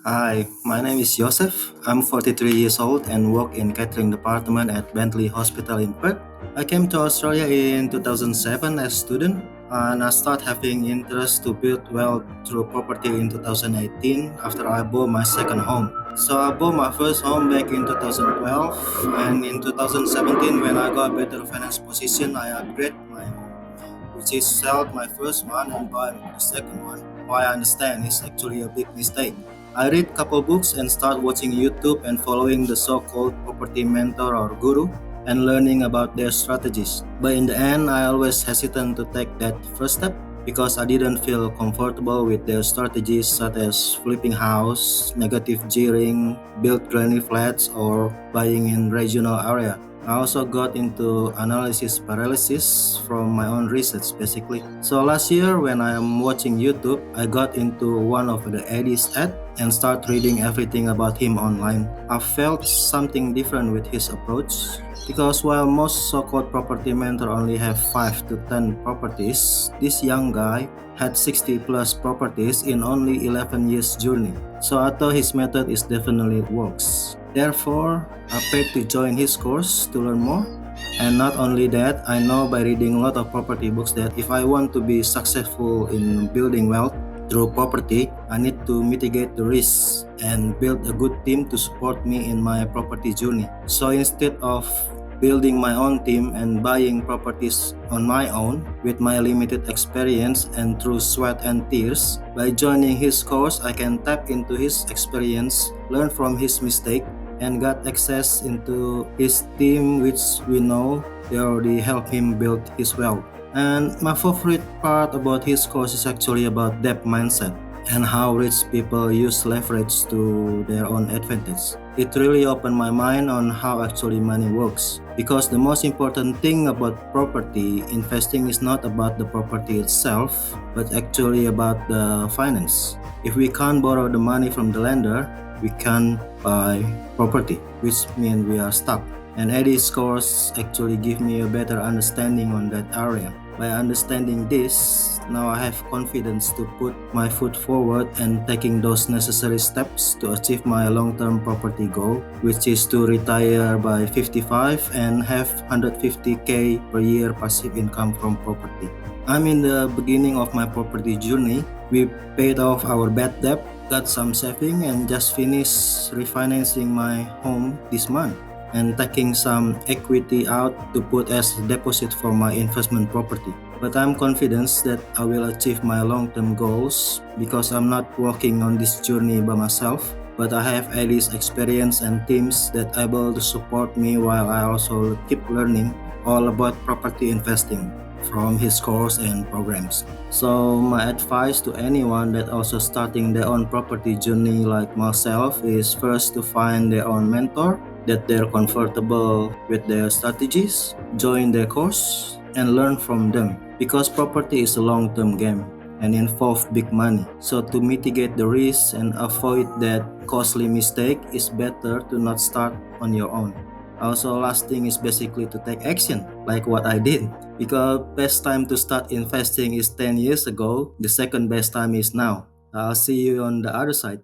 Hi, my name is Joseph. I'm 43 years old and work in catering department at Bentley Hospital in Perth. I came to Australia in 2007 as student and I start having interest to build wealth through property in 2018 after I bought my second home. So I bought my first home back in 2012 and in 2017 when I got better finance position I upgrade my home, which is sell my first one and buy the second one. Why I understand is actually a big mistake. I read couple books and start watching YouTube and following the so-called property mentor or guru and learning about their strategies. But in the end, I always hesitant to take that first step because I didn't feel comfortable with their strategies such as flipping house, negative gearing, build granny flats, or buying in regional area. I also got into analysis paralysis from my own research basically. So last year when I am watching YouTube, I got into one of the Eddie's ad and start reading everything about him online. I felt something different with his approach because while most so-called property mentor only have 5 to 10 properties, this young guy had 60 plus properties in only 11 years journey. So I thought his method is definitely works. Therefore, I paid to join his course to learn more. And not only that, I know by reading a lot of property books that if I want to be successful in building wealth through property, I need to mitigate the risks and build a good team to support me in my property journey. So instead of building my own team and buying properties on my own with my limited experience and through sweat and tears, by joining his course, I can tap into his experience, learn from his mistake, and got access into his team, which we know they already helped him build his wealth. And my favorite part about his course is actually about debt mindset and how rich people use leverage to their own advantage. It really opened my mind on how actually money works. Because the most important thing about property investing is not about the property itself, but actually about the finance. If we can't borrow the money from the lender, we can't buy property, which means we are stuck. And Eddie's course actually give me a better understanding on that area. By understanding this, now I have confidence to put my foot forward and taking those necessary steps to achieve my long-term property goal, which is to retire by 55 and have 150k per year passive income from property. I'm in the beginning of my property journey. We paid off our bad debt, got some saving, and just finished refinancing my home this month and taking some equity out to put as deposit for my investment property. But I'm confident that I will achieve my long-term goals because I'm not working on this journey by myself, but I have at least experience and teams that able to support me while I also keep learning all about property investing from his course and programs. So my advice to anyone that also starting their own property journey like myself is first to find their own mentor that they're comfortable with their strategies, join their course, and learn from them. Because property is a long-term game and involve big money. So to mitigate the risk and avoid that costly mistake, it's better to not start on your own. Also, last thing is basically to take action, like what I did. Because best time to start investing is 10 years ago, the second best time is now. I'll see you on the other side.